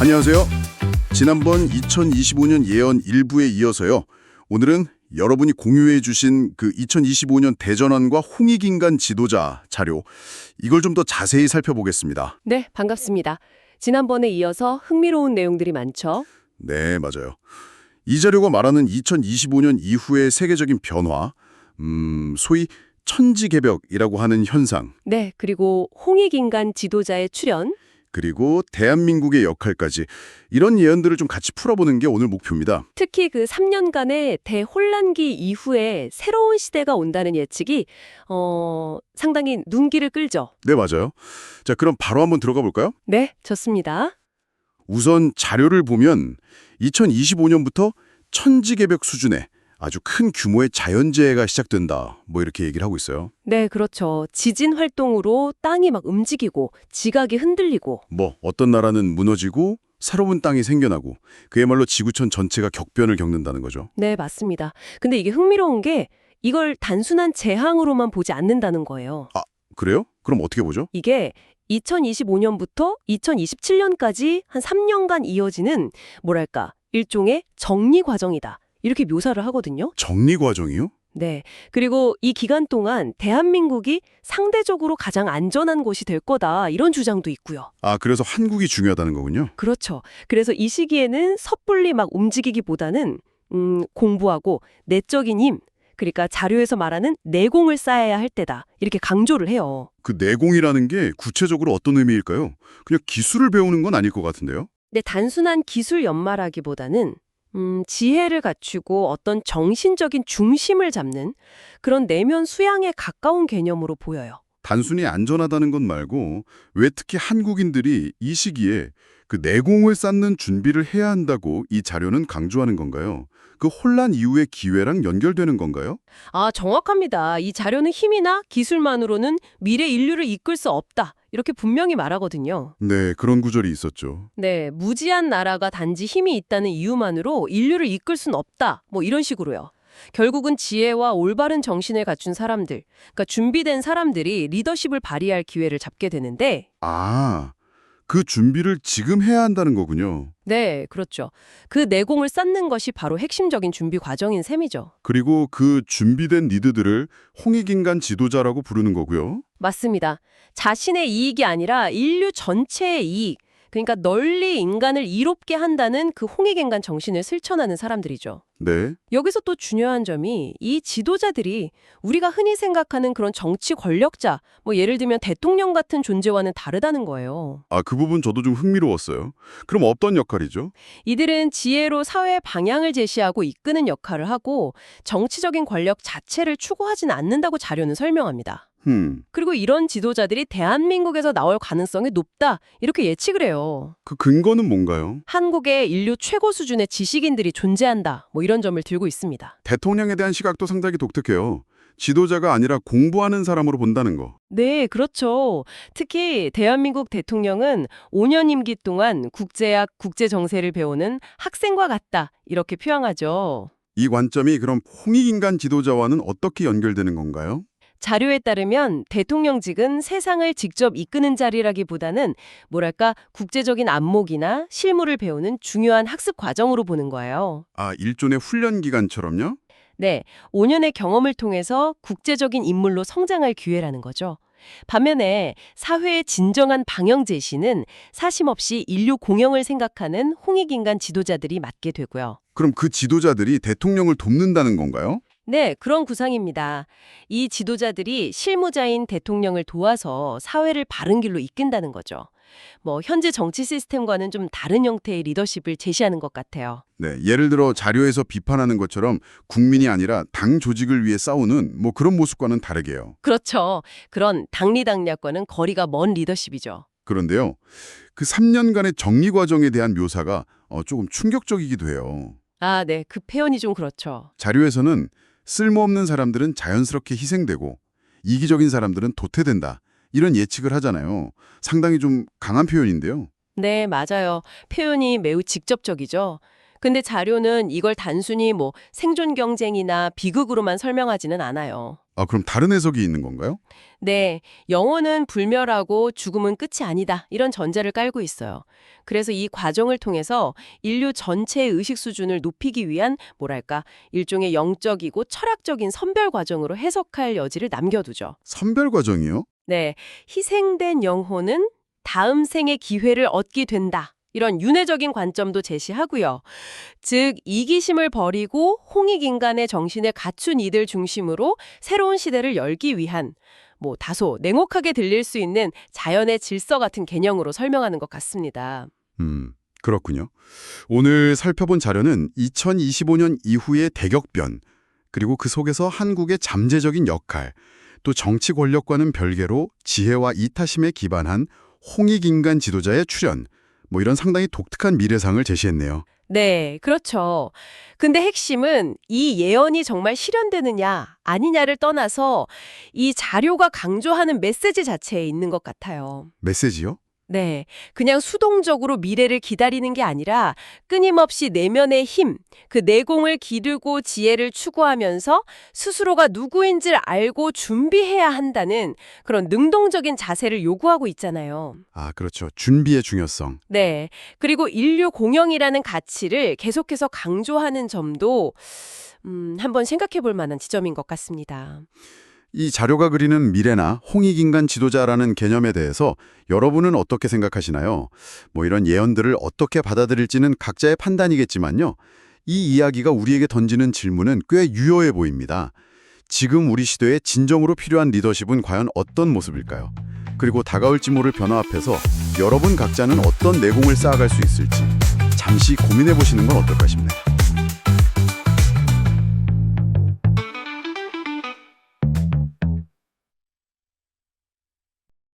안녕하세요. 지난번 2025년 예언 일부에 이어서요. 오늘은 여러분이 공유해 주신 그 2025년 대전환과 홍익인간 지도자 자료, 이걸 좀 더 자세히 살펴보겠습니다. 네, 반갑습니다. 지난번에 이어서 흥미로운 내용들이 많죠? 네, 맞아요. 이 자료가 말하는 2025년 이후의 세계적인 변화, 소위 천지개벽이라고 하는 현상, 네, 그리고 홍익인간 지도자의 출현. 그리고 대한민국의 역할까지 이런 예언들을 좀 같이 풀어보는 게 오늘 목표입니다. 특히 그 3년간의 대혼란기 이후에 새로운 시대가 온다는 예측이 상당히 눈길을 끌죠. 네, 맞아요. 자, 그럼 바로 한번 들어가 볼까요? 네, 좋습니다. 우선 자료를 보면 2025년부터 천지개벽 수준의 아주 큰 규모의 자연재해가 시작된다. 뭐 이렇게 얘기를 하고 있어요. 네, 그렇죠. 지진 활동으로 땅이 막 움직이고 지각이 흔들리고. 뭐 어떤 나라는 무너지고 새로운 땅이 생겨나고 그야말로 지구촌 전체가 격변을 겪는다는 거죠. 네, 맞습니다. 근데 이게 흥미로운 게 이걸 단순한 재앙으로만 보지 않는다는 거예요. 아, 그래요? 그럼 어떻게 보죠? 이게 2025년부터 2027년까지 한 3년간 이어지는 뭐랄까 일종의 정리 과정이다. 이렇게 묘사를 하거든요. 정리 과정이요? 네. 그리고 이 기간 동안 대한민국이 상대적으로 가장 안전한 곳이 될 거다. 이런 주장도 있고요. 아, 그래서 한국이 중요하다는 거군요. 그렇죠. 그래서 이 시기에는 섣불리 막 움직이기보다는 공부하고 내적인 힘, 그러니까 자료에서 말하는 내공을 쌓아야 할 때다. 이렇게 강조를 해요. 그 내공이라는 게 구체적으로 어떤 의미일까요? 그냥 기술을 배우는 건 아닐 것 같은데요? 근데 단순한 기술 연마라기보다는 지혜를 갖추고 어떤 정신적인 중심을 잡는 그런 내면 수양에 가까운 개념으로 보여요. 단순히 안전하다는 것 말고 왜 특히 한국인들이 이 시기에 그 내공을 쌓는 준비를 해야 한다고 이 자료는 강조하는 건가요? 그 혼란 이후의 기회랑 연결되는 건가요? 아, 정확합니다. 이 자료는 힘이나 기술만으로는 미래 인류를 이끌 수 없다. 이렇게 분명히 말하거든요. 네, 그런 구절이 있었죠. 네, 무지한 나라가 단지 힘이 있다는 이유만으로 인류를 이끌 순 없다. 뭐 이런 식으로요. 결국은 지혜와 올바른 정신을 갖춘 사람들, 그러니까 준비된 사람들이 리더십을 발휘할 기회를 잡게 되는데 아, 그 준비를 지금 해야 한다는 거군요. 네, 그렇죠. 그 내공을 쌓는 것이 바로 핵심적인 준비 과정인 셈이죠. 그리고 그 준비된 리드들을 홍익인간 지도자라고 부르는 거고요. 맞습니다. 자신의 이익이 아니라 인류 전체의 이익, 그러니까 널리 인간을 이롭게 한다는 그 홍익인간 정신을 실천하는 사람들이죠. 네. 여기서 또 중요한 점이 이 지도자들이 우리가 흔히 생각하는 그런 정치 권력자, 뭐 예를 들면 대통령 같은 존재와는 다르다는 거예요. 아, 그 부분 저도 좀 흥미로웠어요. 그럼 어떤 역할이죠? 이들은 지혜로 사회 방향을 제시하고 이끄는 역할을 하고 정치적인 권력 자체를 추구하지는 않는다고 자료는 설명합니다. 그리고 이런 지도자들이 대한민국에서 나올 가능성이 높다 이렇게 예측을 해요. 그 근거는 뭔가요? 한국에 인류 최고 수준의 지식인들이 존재한다 뭐 이런 점을 들고 있습니다. 대통령에 대한 시각도 상당히 독특해요. 지도자가 아니라 공부하는 사람으로 본다는 거. 네, 그렇죠. 특히 대한민국 대통령은 5년 임기 동안 국제학, 국제정세를 배우는 학생과 같다 이렇게 표현하죠. 이 관점이 그럼 홍익인간 지도자와는 어떻게 연결되는 건가요? 자료에 따르면 대통령직은 세상을 직접 이끄는 자리라기보다는 뭐랄까 국제적인 안목이나 실무를 배우는 중요한 학습 과정으로 보는 거예요. 아, 일종의 훈련 기간처럼요? 네, 5년의 경험을 통해서 국제적인 인물로 성장할 기회라는 거죠. 반면에 사회의 진정한 방향 제시는 사심없이 인류 공영을 생각하는 홍익인간 지도자들이 맡게 되고요. 그럼 그 지도자들이 대통령을 돕는다는 건가요? 네, 그런 구상입니다. 이 지도자들이 실무자인 대통령을 도와서 사회를 바른 길로 이끈다는 거죠. 뭐 현재 정치 시스템과는 좀 다른 형태의 리더십을 제시하는 것 같아요. 네, 예를 들어 자료에서 비판하는 것처럼 국민이 아니라 당 조직을 위해 싸우는 뭐 그런 모습과는 다르게요. 그렇죠. 그런 당리당략과는 거리가 먼 리더십이죠. 그런데요, 그 3년간의 정리 과정에 대한 묘사가 조금 충격적이기도 해요. 아, 네. 그 표현이 좀 그렇죠. 자료에서는 쓸모없는 사람들은 자연스럽게 희생되고 이기적인 사람들은 도태된다. 이런 예측을 하잖아요. 상당히 좀 강한 표현인데요. 네, 맞아요. 표현이 매우 직접적이죠. 근데 자료는 이걸 단순히 생존 경쟁이나 비극으로만 설명하지는 않아요. 아, 그럼 다른 해석이 있는 건가요? 네, 영혼은 불멸하고 죽음은 끝이 아니다. 이런 전제를 깔고 있어요. 그래서 이 과정을 통해서 인류 전체의 의식 수준을 높이기 위한 일종의 영적이고 철학적인 선별 과정으로 해석할 여지를 남겨두죠. 선별 과정이요? 네, 희생된 영혼은 다음 생의 기회를 얻게 된다. 이런 윤회적인 관점도 제시하고요. 즉, 이기심을 버리고 홍익인간의 정신을 갖춘 이들 중심으로 새로운 시대를 열기 위한 다소 냉혹하게 들릴 수 있는 자연의 질서 같은 개념으로 설명하는 것 같습니다. 그렇군요. 오늘 살펴본 자료는 2025년 이후의 대격변, 그리고 그 속에서 한국의 잠재적인 역할, 또 정치 권력과는 별개로 지혜와 이타심에 기반한 홍익인간 지도자의 출현, 이런 상당히 독특한 미래상을 제시했네요. 네, 그렇죠. 근데 핵심은 이 예언이 정말 실현되느냐, 아니냐를 떠나서 이 자료가 강조하는 메시지 자체에 있는 것 같아요. 메시지요? 네, 그냥 수동적으로 미래를 기다리는 게 아니라 끊임없이 내면의 힘, 그 내공을 기르고 지혜를 추구하면서 스스로가 누구인지를 알고 준비해야 한다는 그런 능동적인 자세를 요구하고 있잖아요. 아, 그렇죠. 준비의 중요성. 네, 그리고 인류 공영이라는 가치를 계속해서 강조하는 점도 한번 생각해 볼 만한 지점인 것 같습니다. 이 자료가 그리는 미래나 홍익인간 지도자라는 개념에 대해서 여러분은 어떻게 생각하시나요? 이런 예언들을 어떻게 받아들일지는 각자의 판단이겠지만요. 이 이야기가 우리에게 던지는 질문은 꽤 유효해 보입니다. 지금 우리 시대에 진정으로 필요한 리더십은 과연 어떤 모습일까요? 그리고 다가올지 모를 변화 앞에서 여러분 각자는 어떤 내공을 쌓아갈 수 있을지 잠시 고민해 보시는 건 어떨까 싶네요.